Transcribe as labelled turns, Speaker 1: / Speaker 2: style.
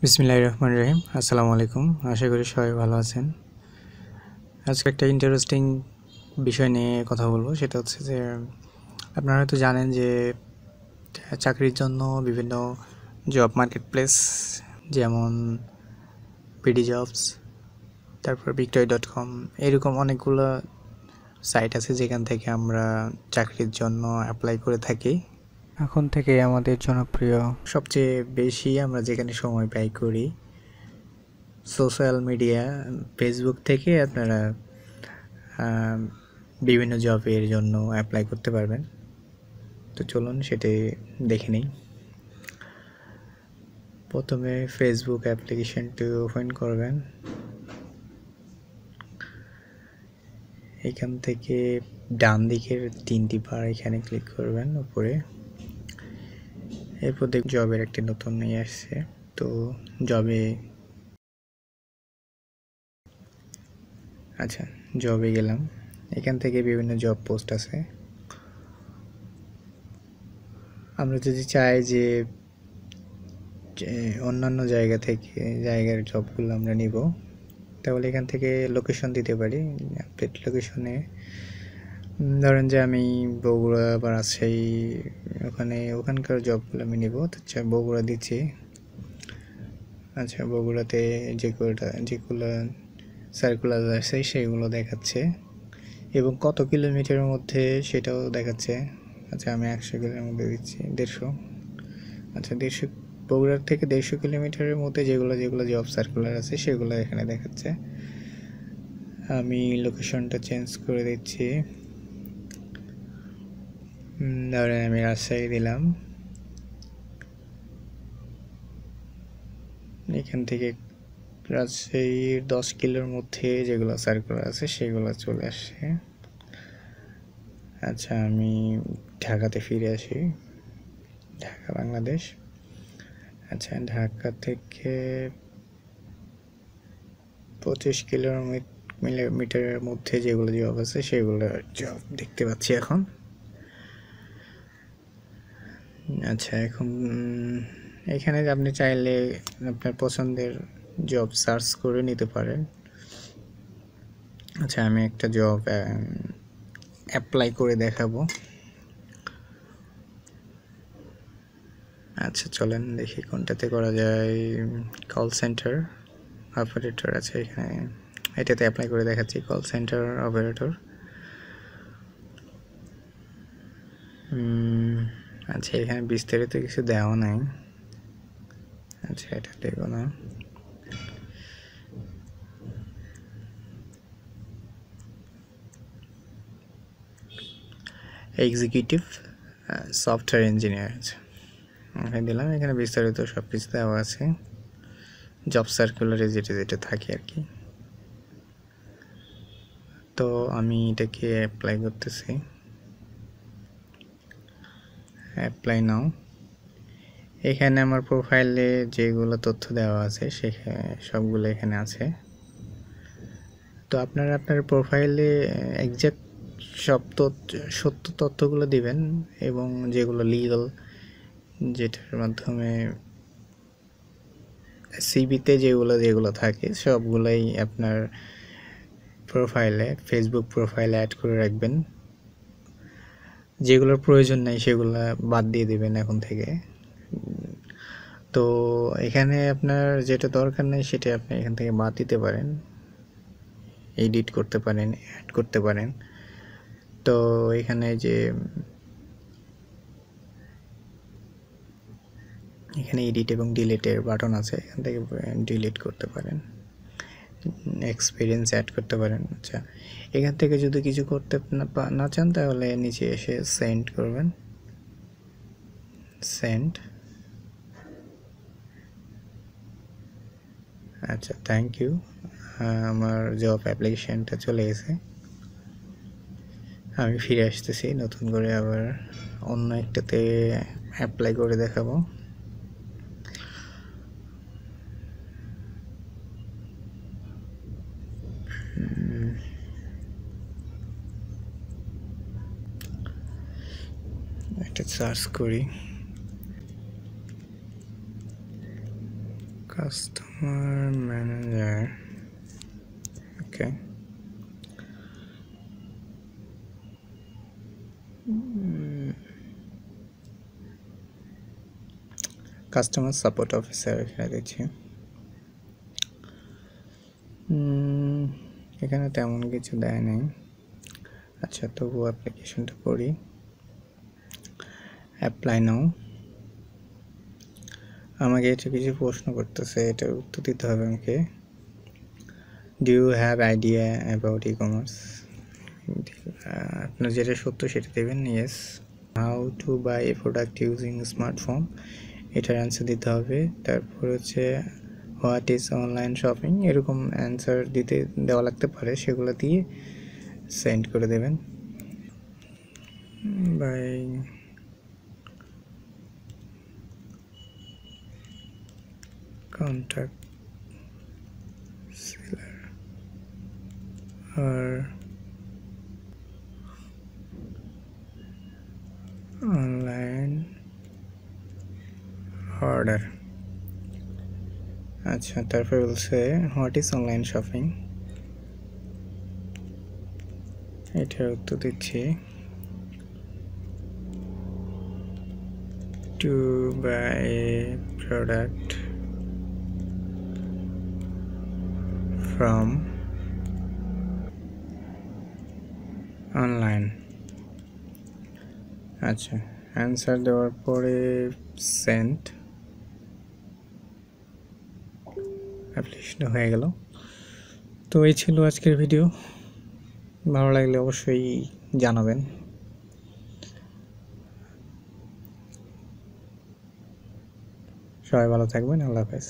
Speaker 1: বিসমিল্লাহির রহমানির রহিম। আসসালামু আলাইকুম। আশা করি সবাই ভালো আছেন। আজকে একটা ইন্টারেস্টিং বিষয় নিয়ে কথা বলবো, সেটা হচ্ছে যে আপনারা হয়তো জানেন যে চাকরির জন্য বিভিন্ন জব মার্কেট প্লেস যেমন বিডি জবস, তারপর victory.com এরকম অনেকগুলো সাইট আছে যেখান থেকে আমরা চাকরির জন্য অ্যাপ্লাই করে থাকি। এখন থেকে আমাদের জনপ্রিয় সবচেয়ে বেশি আমরা যেখানে সময় ব্যয় করি সোশ্যাল মিডিয়া ফেসবুক থেকে আপনারা বিভিন্ন জবের জন্য অ্যাপ্লাই করতে পারবেন। তো চলুন সেটাই দেখে নিই। প্রথমে ফেসবুক অ্যাপ্লিকেশনটি ওপেন করবেন। এখান থেকে ডান দিকের তিনটি বার এখানে ক্লিক করবেন উপরে। এরপর দেখ জবের একটি নতুন নিয়ে আসছে। তো জবে গেলাম। এখান থেকে বিভিন্ন জব পোস্ট আছে। আমরা যদি চাই যে অন্যান্য জায়গার জবগুলো আমরা নিব, তাহলে এখান থেকে লোকেশন দিতে পারি। আপডেট লোকেশনে ধরেন যে আমি বগুড়া বা রাজশাহী ওখানকার জবগুলো আমি নিব। আচ্ছা, বগুড়া দিচ্ছি। আচ্ছা, বগুড়াতে যেগুলো সার্কুলার আছে সেগুলো দেখাচ্ছে এবং কত কিলোমিটারের মধ্যে সেটাও দেখাচ্ছে। আচ্ছা, আমি 100 কিলোর মধ্যে দিচ্ছি 150। আচ্ছা, 150 বগুড়ার থেকে 150 কিলোমিটারের মধ্যে যেগুলো জব সার্কুলার আছে সেগুলো এখানে দেখাচ্ছে। আমি লোকেশনটা চেঞ্জ করে দিচ্ছি। ধরেন আমি রাজশাহী দিলাম। এখান থেকে রাজশাহীর 10 কিলোর মধ্যে যেগুলো সার্কুলার আছে সেগুলো চলে আসছে। আচ্ছা, আমি ঢাকাতে ফিরে আসি। ঢাকা বাংলাদেশ। আচ্ছা, ঢাকা থেকে 25 কিলোমিটারের মধ্যে যেগুলো জব আছে সেগুলো জব দেখতে পাচ্ছি এখন। আচ্ছা, এখন এখানে আপনি চাইলে আপনার পছন্দের জব সার্চ করে নিতে পারেন। আচ্ছা, আমি একটা জব অ্যাপ্লাই করে দেখাবো। আচ্ছা, চলেন দেখি কোনটাতে করা যায়। কল সেন্টার অপারেটর আছে এখানে, এটাতে অ্যাপ্লাই করে দেখাচ্ছি। Call centre operator. আচ্ছা, এখানে বিস্তারিত কিছু দেওয়া নাই। আচ্ছা, এটা দেখো না। এক্সিকিউটিভ সফটওয়্যার ইঞ্জিনিয়ার এখানে দিলাম। এখানে বিস্তারিত সব কিছু দেওয়া আছে, জব সার্কুলারে যেটা থাকে আর কি। তো আমি এটাকে অ্যাপ্লাই করতেছি। অ্যাপ্লাই নাও। এখানে আমার প্রোফাইলে যেগুলো তথ্য দেওয়া আছে সবগুলো এখানে আছে। তো আপনারা আপনার প্রোফাইলে এক্সাক্ট সত্য তথ্যগুলো দিবেন এবং যেগুলো লিগ্যাল, যেটার মাধ্যমে সিভিতে যেগুলো থাকে সবগুলোই আপনার ফেসবুক প্রোফাইলে অ্যাড করে রাখবেন। যেগুলোর প্রয়োজন নেই সেগুলো বাদ দিয়ে দেবেন এখন থেকে। তো এখানে আপনার যেটা দরকার নেই সেটা আপনি এখান থেকে বাদ দিতে পারেন, এডিট করতে পারেন, অ্যাড করতে পারেন। তো এখানে এডিট এবং ডিলিটের বাটন আছে, এখান থেকে ডিলিট করতে পারেন, এক্সপিরিয়েন্স অ্যাড করতে পারেন। আচ্ছা, এখান থেকে যদি কিছু করতে না চান তাহলে নিচে এসে সেন্ড করবেন। সেন্ড। আচ্ছা, থ্যাংক ইউ। আমার জব অ্যাপ্লিকেশনটা চলে গেছে। আমি ফিরে আসতেছি নতুন করে, আবার অন্য একটাতে অ্যাপ্লাই করে দেখাবো। এটা সার্চ করি। কাস্টমার ম্যানেজার, ওকে। কাস্টমার সাপোর্ট অফিসার এখানে দিচ্ছি। এখানে তেমন কিছু দেয় নাই। আচ্ছা, তবু অ্যাপ্লিকেশনটা করি। অ্যাপ্লাই নাও। আমাকে এটা কিছু প্রশ্ন করতেছে, এটার উত্তর দিতে হবে আমাকে। Do you have idea about e commerce? আপনার যেটা সত্য সেটা দেবেন, yes. How to buy a product using smartphone, এটার অ্যান্সার দিতে হবে। তারপর হচ্ছে হোয়াট ইজ অনলাইন শপিং, এরকম অ্যান্সার দেওয়া লাগতে পারে, সেগুলো দিয়ে সেন্ড করে দেবেন। Buy contact seller or online order। আচ্ছা, তারপর বলছে হোয়াট ইজ অনলাইন শপিং, এটার উত্তর দিচ্ছি। To buy a product from online. আচ্ছা, অ্যান্সার দেওয়ার পরে সেন্ড, অ্যাপ্লিকেশনটা হয়ে গেল। তো এই ছিল আজকের ভিডিও। ভালো লাগলে অবশ্যই জানাবেন। সবাই ভালো থাকবেন, আল্লাহ হাফেজ।